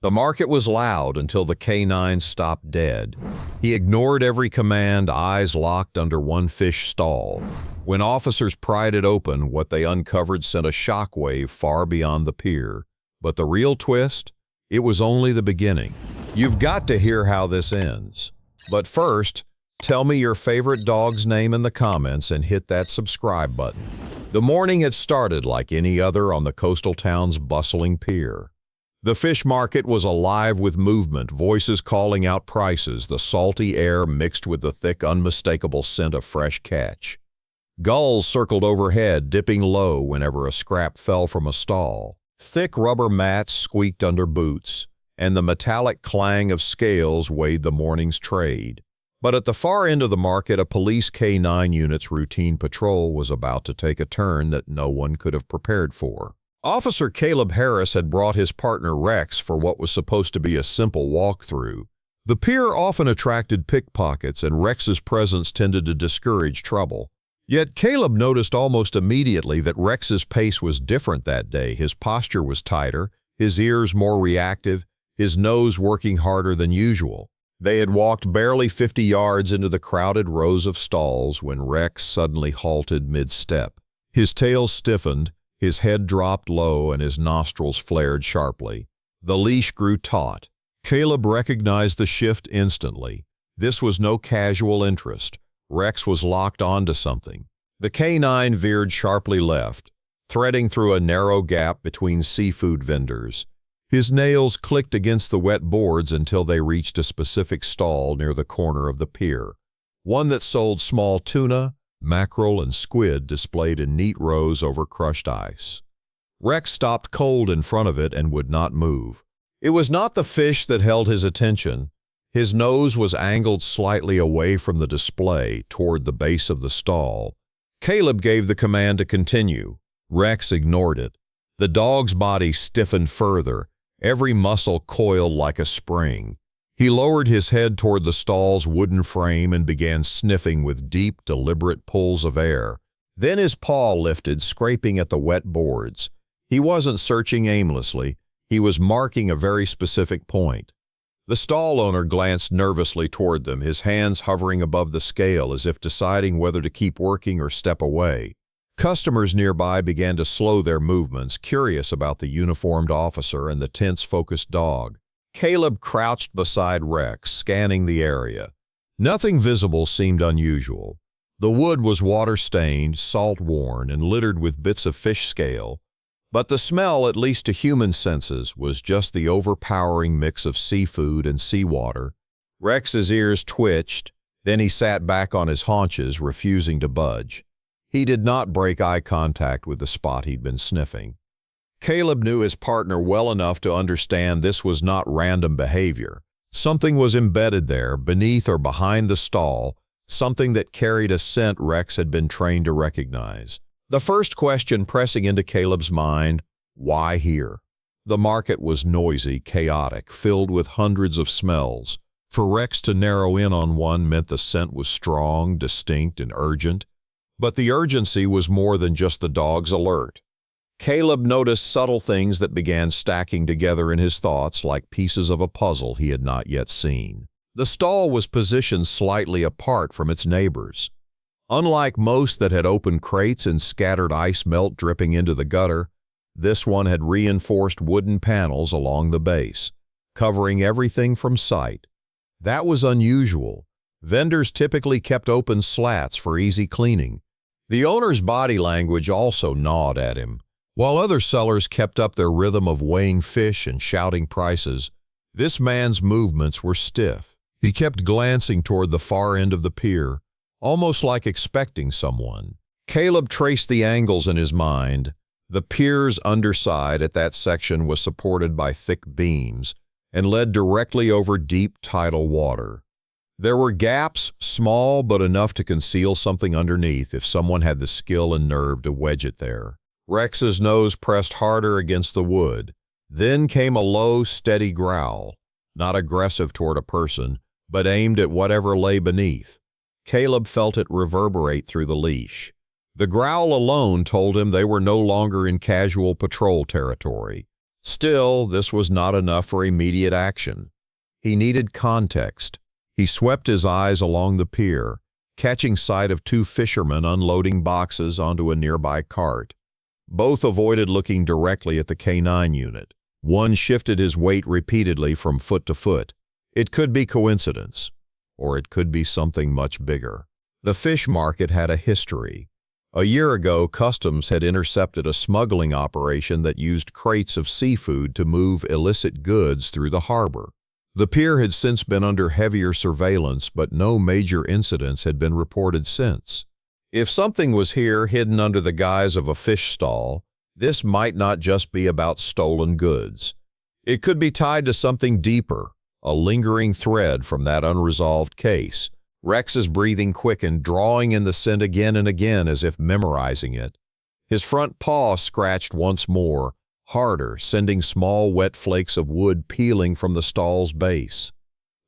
The market was loud until the K9 stopped dead. He ignored every command, eyes locked under one fish stall. When officers pried it open, what they uncovered sent a shockwave far beyond the pier. But the real twist? It was only the beginning. You've got to hear how this ends. But first, tell me your favorite dog's name in the comments and hit that subscribe button. The morning had started like any other on the coastal town's bustling pier. The fish market was alive with movement, voices calling out prices, the salty air mixed with the thick, unmistakable scent of fresh catch. Gulls circled overhead, dipping low whenever a scrap fell from a stall. Thick rubber mats squeaked under boots, and the metallic clang of scales weighed the morning's trade. But at the far end of the market, a police K9 unit's routine patrol was about to take a turn that no one could have prepared for. Officer Caleb Harris had brought his partner Rex for what was supposed to be a simple walkthrough. The pier often attracted pickpockets, and Rex's presence tended to discourage trouble. Yet Caleb noticed almost immediately that Rex's pace was different that day. His posture was tighter, his ears more reactive, his nose working harder than usual. They had walked barely 50 yards into the crowded rows of stalls when Rex suddenly halted mid-step. His tail stiffened, his head dropped low, and his nostrils flared sharply. The leash grew taut. Caleb recognized the shift instantly. This was no casual interest. Rex was locked onto something. The K9 veered sharply left, threading through a narrow gap between seafood vendors. His nails clicked against the wet boards until they reached a specific stall near the corner of the pier, one that sold small tuna, mackerel, and squid displayed in neat rows over crushed ice. Rex stopped cold in front of it and would not move. It was not the fish that held his attention. His nose was angled slightly away from the display, toward the base of the stall. Caleb gave the command to continue. Rex ignored it. The dog's body stiffened further, every muscle coiled like a spring. He lowered his head toward the stall's wooden frame and began sniffing with deep, deliberate pulls of air. Then his paw lifted, scraping at the wet boards. He wasn't searching aimlessly. He was marking a very specific point. The stall owner glanced nervously toward them, his hands hovering above the scale as if deciding whether to keep working or step away. Customers nearby began to slow their movements, curious about the uniformed officer and the tense-focused dog. Caleb crouched beside Rex, scanning the area. Nothing visible seemed unusual. The wood was water-stained, salt-worn, and littered with bits of fish scale. But the smell, at least to human senses, was just the overpowering mix of seafood and seawater. Rex's ears twitched, then he sat back on his haunches, refusing to budge. He did not break eye contact with the spot he'd been sniffing. Caleb knew his partner well enough to understand this was not random behavior. Something was embedded there, beneath or behind the stall, something that carried a scent Rex had been trained to recognize. The first question pressing into Caleb's mind, why here? The market was noisy, chaotic, filled with hundreds of smells. For Rex to narrow in on one meant the scent was strong, distinct, and urgent. But the urgency was more than just the dog's alert. Caleb noticed subtle things that began stacking together in his thoughts like pieces of a puzzle he had not yet seen. The stall was positioned slightly apart from its neighbors. Unlike most that had open crates and scattered ice melt dripping into the gutter, this one had reinforced wooden panels along the base, covering everything from sight. That was unusual. Vendors typically kept open slats for easy cleaning. The owner's body language also gnawed at him. While other sellers kept up their rhythm of weighing fish and shouting prices, this man's movements were stiff. He kept glancing toward the far end of the pier, almost like expecting someone. Caleb traced the angles in his mind. The pier's underside at that section was supported by thick beams and led directly over deep tidal water. There were gaps, small but enough to conceal something underneath if someone had the skill and nerve to wedge it there. Rex's nose pressed harder against the wood. Then came a low, steady growl, not aggressive toward a person, but aimed at whatever lay beneath. Caleb felt it reverberate through the leash. The growl alone told him they were no longer in casual patrol territory. Still, this was not enough for immediate action. He needed context. He swept his eyes along the pier, catching sight of two fishermen unloading boxes onto a nearby cart. Both avoided looking directly at the K9 unit. One shifted his weight repeatedly from foot to foot. It could be coincidence, or it could be something much bigger. The fish market had a history. A year ago, Customs had intercepted a smuggling operation that used crates of seafood to move illicit goods through the harbor. The pier had since been under heavier surveillance, but no major incidents had been reported since. If something was here hidden under the guise of a fish stall, this might not just be about stolen goods. It could be tied to something deeper, a lingering thread from that unresolved case. Rex's breathing quickened, drawing in the scent again and again as if memorizing it. His front paw scratched once more, harder, sending small wet flakes of wood peeling from the stall's base.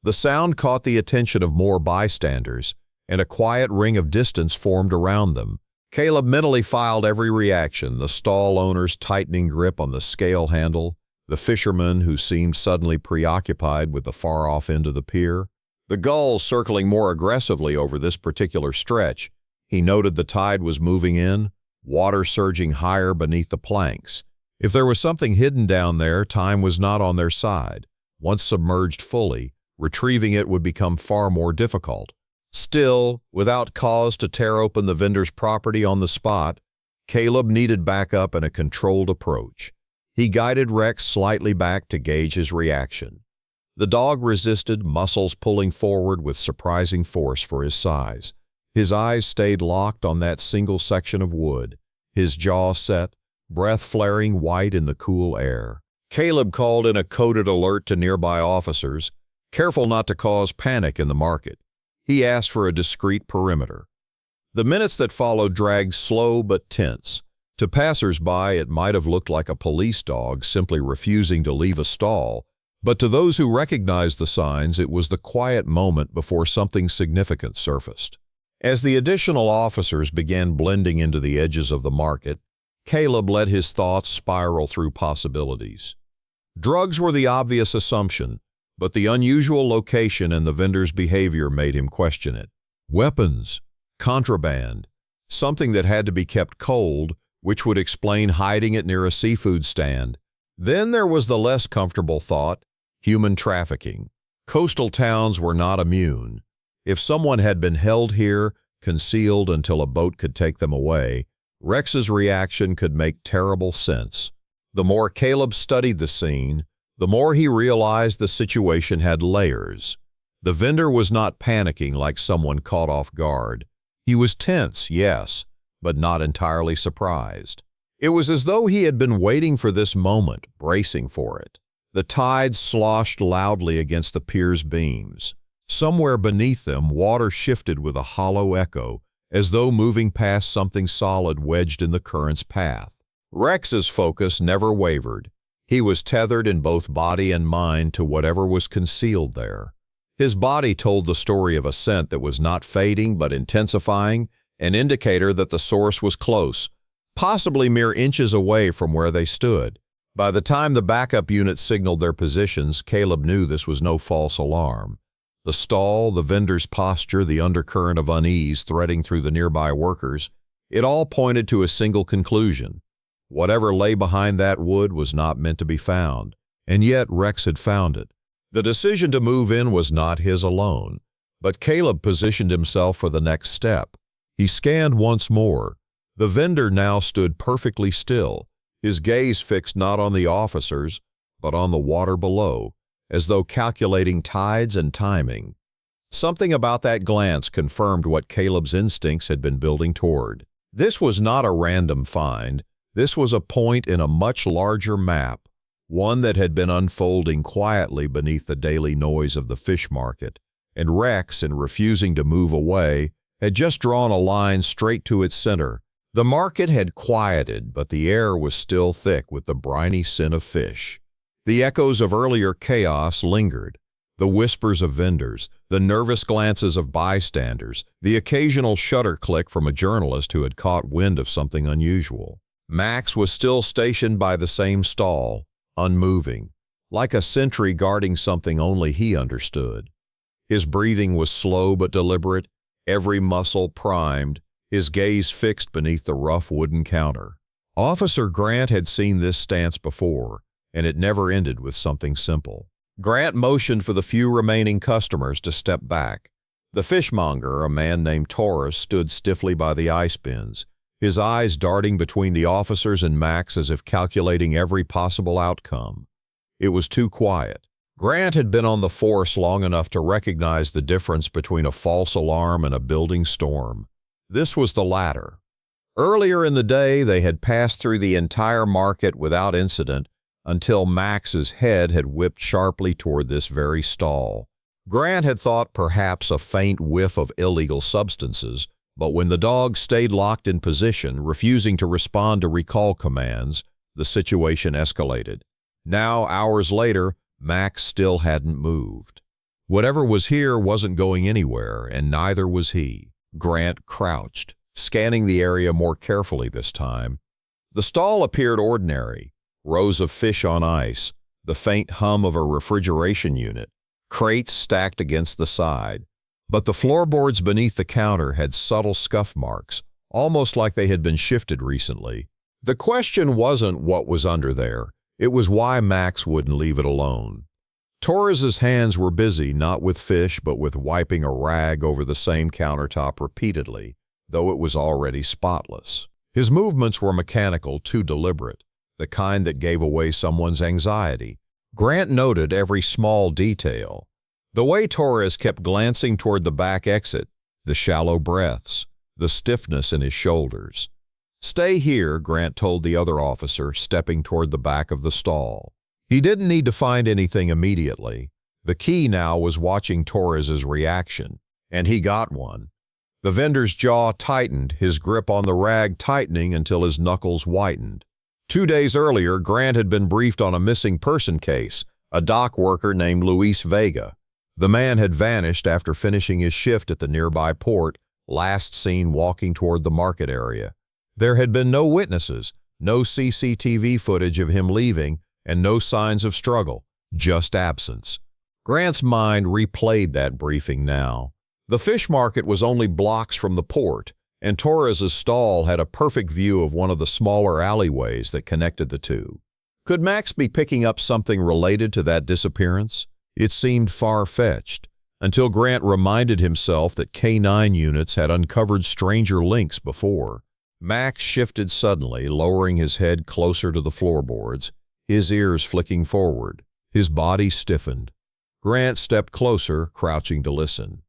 The sound caught the attention of more bystanders, and a quiet ring of distance formed around them. Caleb mentally filed every reaction, the stall owner's tightening grip on the scale handle, the fisherman who seemed suddenly preoccupied with the far-off end of the pier, the gulls circling more aggressively over this particular stretch. He noted the tide was moving in, water surging higher beneath the planks. If there was something hidden down there, time was not on their side. Once submerged fully, retrieving it would become far more difficult. Still, without cause to tear open the vendor's property on the spot, Caleb needed backup and a controlled approach. He guided Rex slightly back to gauge his reaction. The dog resisted, muscles pulling forward with surprising force for his size. His eyes stayed locked on that single section of wood, his jaw set, breath flaring white in the cool air. Caleb called in a coded alert to nearby officers, careful not to cause panic in the market. He asked for a discreet perimeter. The minutes that followed dragged slow but tense. To passers-by, it might have looked like a police dog simply refusing to leave a stall, but to those who recognized the signs, it was the quiet moment before something significant surfaced. As the additional officers began blending into the edges of the market, Caleb let his thoughts spiral through possibilities. Drugs were the obvious assumption, but the unusual location and the vendor's behavior made him question it. Weapons, contraband, something that had to be kept cold, which would explain hiding it near a seafood stand. Then there was the less comfortable thought, human trafficking. Coastal towns were not immune. If someone had been held here, concealed until a boat could take them away, Rex's reaction could make terrible sense. The more Caleb studied the scene, the more he realized the situation had layers. The vendor was not panicking like someone caught off guard. He was tense, yes, but not entirely surprised. It was as though he had been waiting for this moment, bracing for it. The tide sloshed loudly against the pier's beams. Somewhere beneath them, water shifted with a hollow echo, as though moving past something solid wedged in the current's path. Rex's focus never wavered. He was tethered in both body and mind to whatever was concealed there. His body told the story of a scent that was not fading but intensifying, an indicator that the source was close, possibly mere inches away from where they stood. By the time the backup unit signaled their positions, Caleb knew this was no false alarm. The stall, the vendor's posture, the undercurrent of unease threading through the nearby workers, it all pointed to a single conclusion. Whatever lay behind that wood was not meant to be found, and yet Rex had found it. The decision to move in was not his alone, but Caleb positioned himself for the next step. He scanned once more. The vendor now stood perfectly still, his gaze fixed not on the officers, but on the water below, as though calculating tides and timing. Something about that glance confirmed what Caleb's instincts had been building toward. This was not a random find. This was a point in a much larger map, one that had been unfolding quietly beneath the daily noise of the fish market, and Rex, in refusing to move away, had just drawn a line straight to its center. The market had quieted, but the air was still thick with the briny scent of fish. The echoes of earlier chaos lingered, the whispers of vendors, the nervous glances of bystanders, the occasional shutter click from a journalist who had caught wind of something unusual. Max was still stationed by the same stall, unmoving, like a sentry guarding something only he understood. His breathing was slow but deliberate, every muscle primed, his gaze fixed beneath the rough wooden counter. Officer Grant had seen this stance before, and it never ended with something simple. Grant motioned for the few remaining customers to step back. The fishmonger, a man named Torres, stood stiffly by the ice bins, his eyes darting between the officers and Max as if calculating every possible outcome. It was too quiet. Grant had been on the force long enough to recognize the difference between a false alarm and a building storm. This was the latter. Earlier in the day, they had passed through the entire market without incident until Max's head had whipped sharply toward this very stall. Grant had thought perhaps a faint whiff of illegal substances, but when the dog stayed locked in position, refusing to respond to recall commands, the situation escalated. Now, hours later, Max still hadn't moved. Whatever was here wasn't going anywhere, and neither was he. Grant crouched, scanning the area more carefully this time. The stall appeared ordinary. Rows of fish on ice, the faint hum of a refrigeration unit, crates stacked against the side. But the floorboards beneath the counter had subtle scuff marks, almost like they had been shifted recently. The question wasn't what was under there. It was why Max wouldn't leave it alone. Torres's hands were busy not with fish but with wiping a rag over the same countertop repeatedly, though it was already spotless. His movements were mechanical, too deliberate, the kind that gave away someone's anxiety. Grant noted every small detail. The way Torres kept glancing toward the back exit, the shallow breaths, the stiffness in his shoulders. "Stay here," Grant told the other officer, stepping toward the back of the stall. He didn't need to find anything immediately. The key now was watching Torres's reaction, and he got one. The vendor's jaw tightened, his grip on the rag tightening until his knuckles whitened. 2 days earlier, Grant had been briefed on a missing person case, a dock worker named Luis Vega. The man had vanished after finishing his shift at the nearby port, last seen walking toward the market area. There had been no witnesses, no CCTV footage of him leaving, and no signs of struggle, just absence. Grant's mind replayed that briefing now. The fish market was only blocks from the port, and Torres's stall had a perfect view of one of the smaller alleyways that connected the two. Could Max be picking up something related to that disappearance? It seemed far-fetched, until Grant reminded himself that K9 units had uncovered stranger links before. Max shifted suddenly, lowering his head closer to the floorboards, his ears flicking forward. His body stiffened. Grant stepped closer, crouching to listen.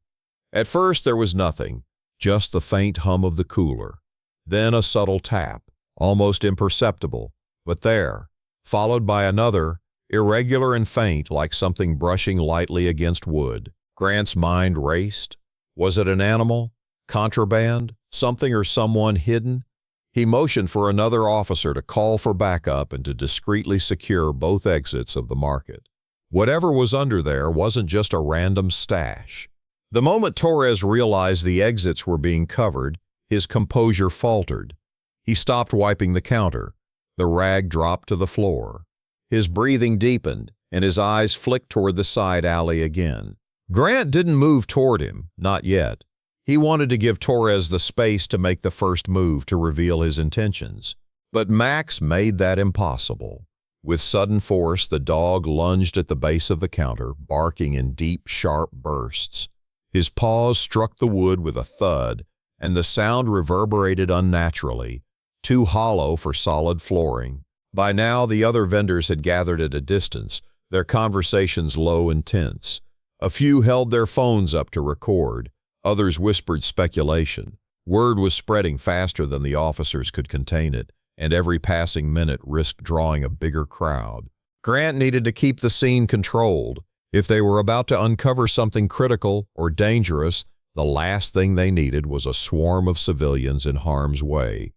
At first there was nothing, just the faint hum of the cooler. Then a subtle tap, almost imperceptible, but there, followed by another, irregular and faint, like something brushing lightly against wood. Grant's mind raced. Was it an animal? Contraband? Something or someone hidden? He motioned for another officer to call for backup and to discreetly secure both exits of the market. Whatever was under there wasn't just a random stash. The moment Torres realized the exits were being covered, his composure faltered. He stopped wiping the counter. The rag dropped to the floor. His breathing deepened, and his eyes flicked toward the side alley again. Grant didn't move toward him, not yet. He wanted to give Torres the space to make the first move to reveal his intentions. But Max made that impossible. With sudden force, the dog lunged at the base of the counter, barking in deep, sharp bursts. His paws struck the wood with a thud, and the sound reverberated unnaturally, too hollow for solid flooring. By now, the other vendors had gathered at a distance, their conversations low and tense. A few held their phones up to record. Others whispered speculation. Word was spreading faster than the officers could contain it, and every passing minute risked drawing a bigger crowd. Grant needed to keep the scene controlled. If they were about to uncover something critical or dangerous, the last thing they needed was a swarm of civilians in harm's way.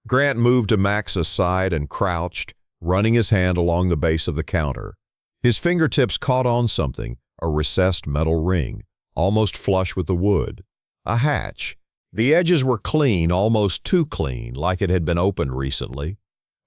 Grant moved to Max's side and crouched, running his hand along the base of the counter. His fingertips caught on something, a recessed metal ring, almost flush with the wood. A hatch. The edges were clean, almost too clean, like it had been opened recently.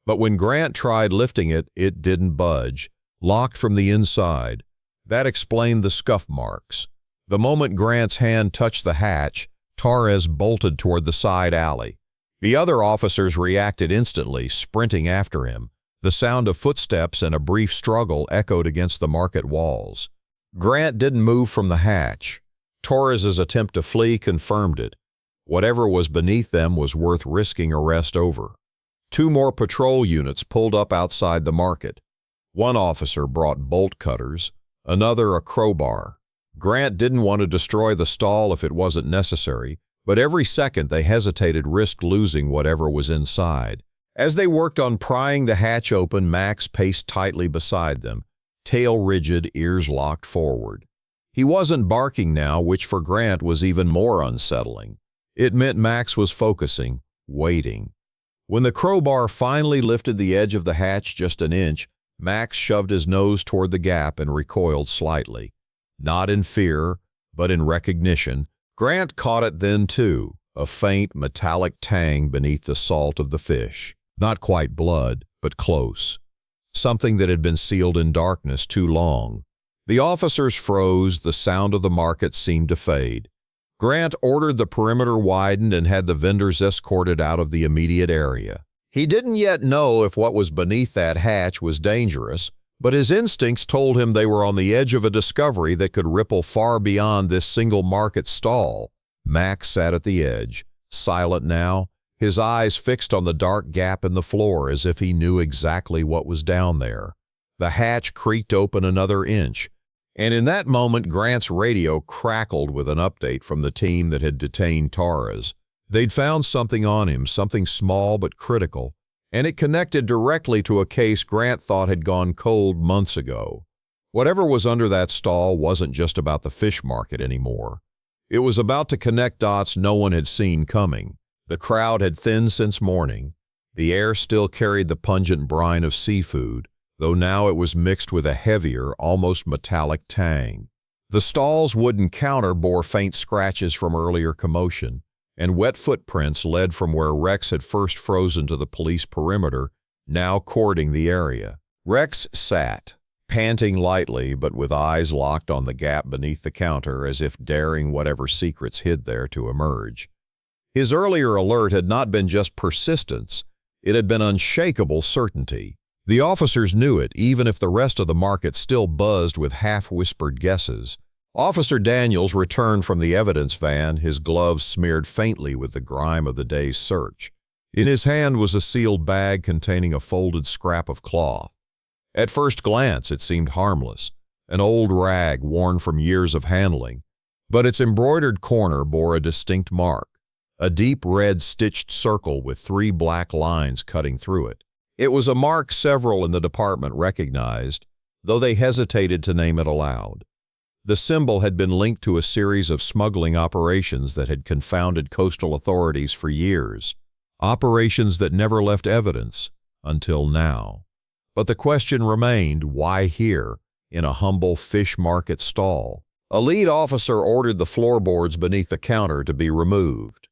But when Grant tried lifting it, it didn't budge, locked from the inside. That explained the scuff marks. The moment Grant's hand touched the hatch, Torres bolted toward the side alley. The other officers reacted instantly, sprinting after him. The sound of footsteps and a brief struggle echoed against the market walls. Grant didn't move from the hatch. Torres's attempt to flee confirmed it. Whatever was beneath them was worth risking arrest over. 2 more patrol units pulled up outside the market. One officer brought bolt cutters, another a crowbar. Grant didn't want to destroy the stall if it wasn't necessary, but every second they hesitated risked losing whatever was inside. As they worked on prying the hatch open, Max paced tightly beside them, tail rigid, ears locked forward. He wasn't barking now, which for Grant was even more unsettling. It meant Max was focusing, waiting. When the crowbar finally lifted the edge of the hatch just an inch, Max shoved his nose toward the gap and recoiled slightly. Not in fear, but in recognition. Grant caught it then too, a faint metallic tang beneath the salt of the fish. Not quite blood, but close. Something that had been sealed in darkness too long. The officers froze, the sound of the market seemed to fade. Grant ordered the perimeter widened and had the vendors escorted out of the immediate area. He didn't yet know if what was beneath that hatch was dangerous, but his instincts told him they were on the edge of a discovery that could ripple far beyond this single market stall. Max sat at the edge, silent now, his eyes fixed on the dark gap in the floor as if he knew exactly what was down there. The hatch creaked open another inch, and in that moment Grant's radio crackled with an update from the team that had detained Torres. They'd found something on him, something small but critical, and it connected directly to a case Grant thought had gone cold months ago. Whatever was under that stall wasn't just about the fish market anymore. It was about to connect dots no one had seen coming. The crowd had thinned since morning. The air still carried the pungent brine of seafood, though now it was mixed with a heavier, almost metallic tang. The stall's wooden counter bore faint scratches from earlier commotion, and wet footprints led from where Rex had first frozen to the police perimeter, now cording the area. Rex sat, panting lightly but with eyes locked on the gap beneath the counter as if daring whatever secrets hid there to emerge. His earlier alert had not been just persistence, it had been unshakable certainty. The officers knew it, even if the rest of the market still buzzed with half-whispered guesses. Officer Daniels returned from the evidence van, his gloves smeared faintly with the grime of the day's search. In his hand was a sealed bag containing a folded scrap of cloth. At first glance, it seemed harmless, an old rag worn from years of handling, but its embroidered corner bore a distinct mark. A deep red stitched circle with 3 black lines cutting through it. It was a mark several in the department recognized, though they hesitated to name it aloud. The symbol had been linked to a series of smuggling operations that had confounded coastal authorities for years. Operations that never left evidence, until now. But the question remained, why here, in a humble fish market stall? A lead officer ordered the floorboards beneath the counter to be removed.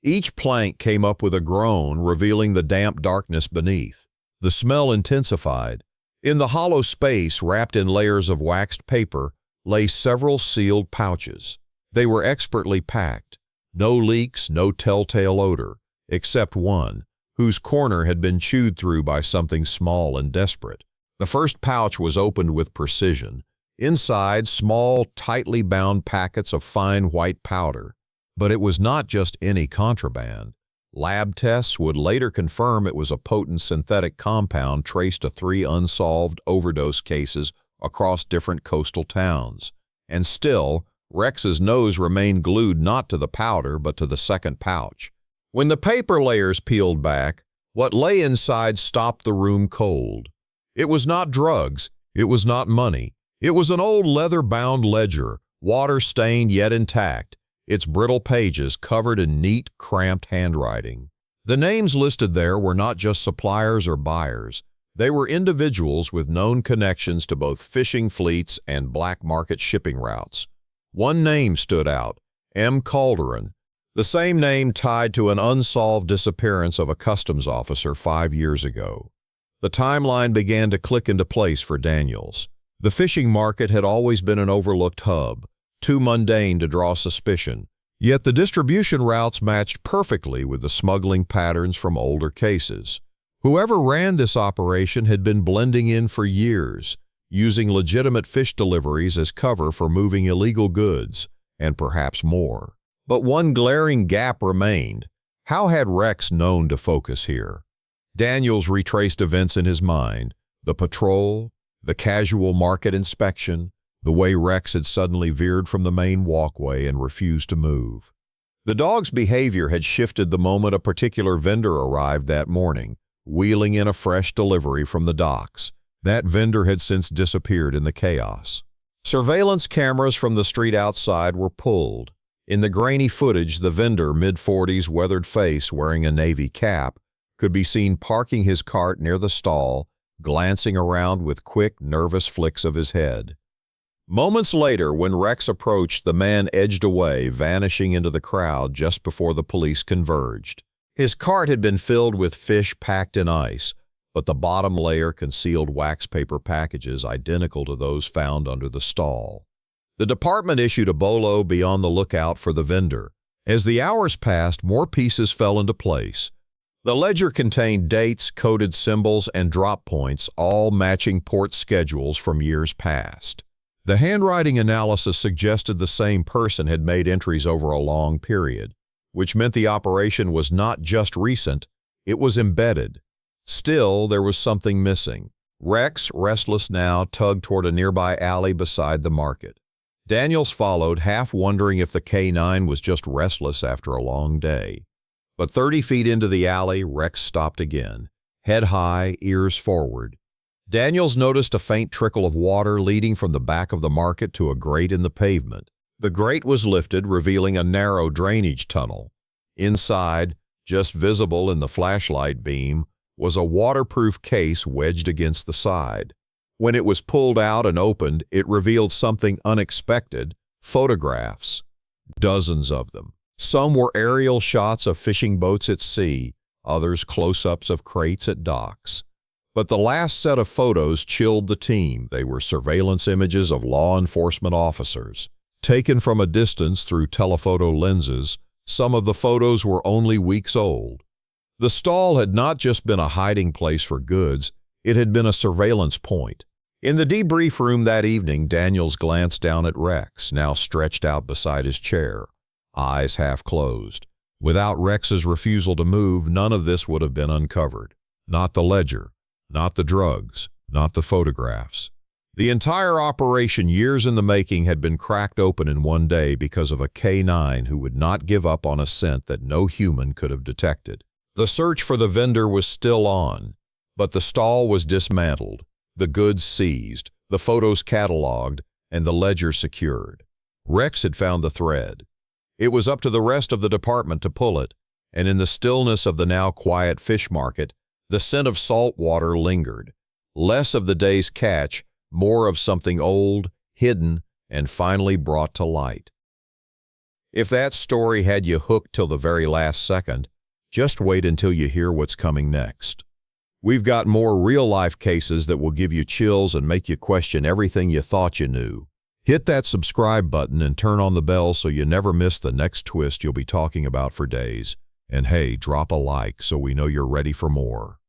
Each plank came up with a groan, revealing the damp darkness beneath. The smell intensified. In the hollow space, wrapped in layers of waxed paper, lay several sealed pouches. They were expertly packed. No leaks, no telltale odor, except one, whose corner had been chewed through by something small and desperate. The first pouch was opened with precision. Inside, small, tightly bound packets of fine white powder. But it was not just any contraband. Lab tests would later confirm it was a potent synthetic compound traced to 3 unsolved overdose cases across different coastal towns. And still, Rex's nose remained glued not to the powder but to the second pouch. When the paper layers peeled back, what lay inside stopped the room cold. It was not drugs, it was not money. It was an old leather-bound ledger, water-stained yet intact, its brittle pages covered in neat, cramped handwriting. The names listed there were not just suppliers or buyers. They were individuals with known connections to both fishing fleets and black market shipping routes. One name stood out, M. Calderon, the same name tied to an unsolved disappearance of a customs officer 5 years ago. The timeline began to click into place for Daniels. The fishing market had always been an overlooked hub, too mundane to draw suspicion. Yet the distribution routes matched perfectly with the smuggling patterns from older cases. Whoever ran this operation had been blending in for years, using legitimate fish deliveries as cover for moving illegal goods, and perhaps more. But one glaring gap remained. How had Rex known to focus here? Daniels retraced events in his mind: the patrol, the casual market inspection, the way Rex had suddenly veered from the main walkway and refused to move. The dog's behavior had shifted the moment a particular vendor arrived that morning, wheeling in a fresh delivery from the docks. That vendor had since disappeared in the chaos. Surveillance cameras from the street outside were pulled. In the grainy footage, the vendor, mid-40s, weathered face, wearing a navy cap, could be seen parking his cart near the stall, glancing around with quick, nervous flicks of his head. Moments later, when Rex approached, the man edged away, vanishing into the crowd just before the police converged. His cart had been filled with fish packed in ice, but the bottom layer concealed wax paper packages identical to those found under the stall. The department issued a bolo, be on the lookout for the vendor. As the hours passed, more pieces fell into place. The ledger contained dates, coded symbols, and drop points, all matching port schedules from years past. The handwriting analysis suggested the same person had made entries over a long period, which meant the operation was not just recent, it was embedded. Still, there was something missing. Rex, restless now, tugged toward a nearby alley beside the market. Daniels followed, half wondering if the K9 was just restless after a long day. But 30 feet into the alley, Rex stopped again, head high, ears forward. Daniels noticed a faint trickle of water leading from the back of the market to a grate in the pavement. The grate was lifted, revealing a narrow drainage tunnel. Inside, just visible in the flashlight beam, was a waterproof case wedged against the side. When it was pulled out and opened, it revealed something unexpected: photographs. Dozens of them. Some were aerial shots of fishing boats at sea, others close-ups of crates at docks. But the last set of photos chilled the team. They were surveillance images of law enforcement officers. Taken from a distance through telephoto lenses, some of the photos were only weeks old. The stall had not just been a hiding place for goods, it had been a surveillance point. In the debrief room that evening, Daniels glanced down at Rex, now stretched out beside his chair, eyes half closed. Without Rex's refusal to move, none of this would have been uncovered. Not the ledger, not the drugs, not the photographs. The entire operation, years in the making, had been cracked open in one day because of a K9 who would not give up on a scent that no human could have detected. The search for the vendor was still on, but the stall was dismantled, the goods seized, the photos cataloged, and the ledger secured. Rex had found the thread. It was up to the rest of the department to pull it, and in the stillness of the now quiet fish market, the scent of salt water lingered. Less of the day's catch, more of something old, hidden, and finally brought to light. If that story had you hooked till the very last second, just wait until you hear what's coming next. We've got more real-life cases that will give you chills and make you question everything you thought you knew. Hit that subscribe button and turn on the bell so you never miss the next twist you'll be talking about for days. And hey, drop a like so we know you're ready for more.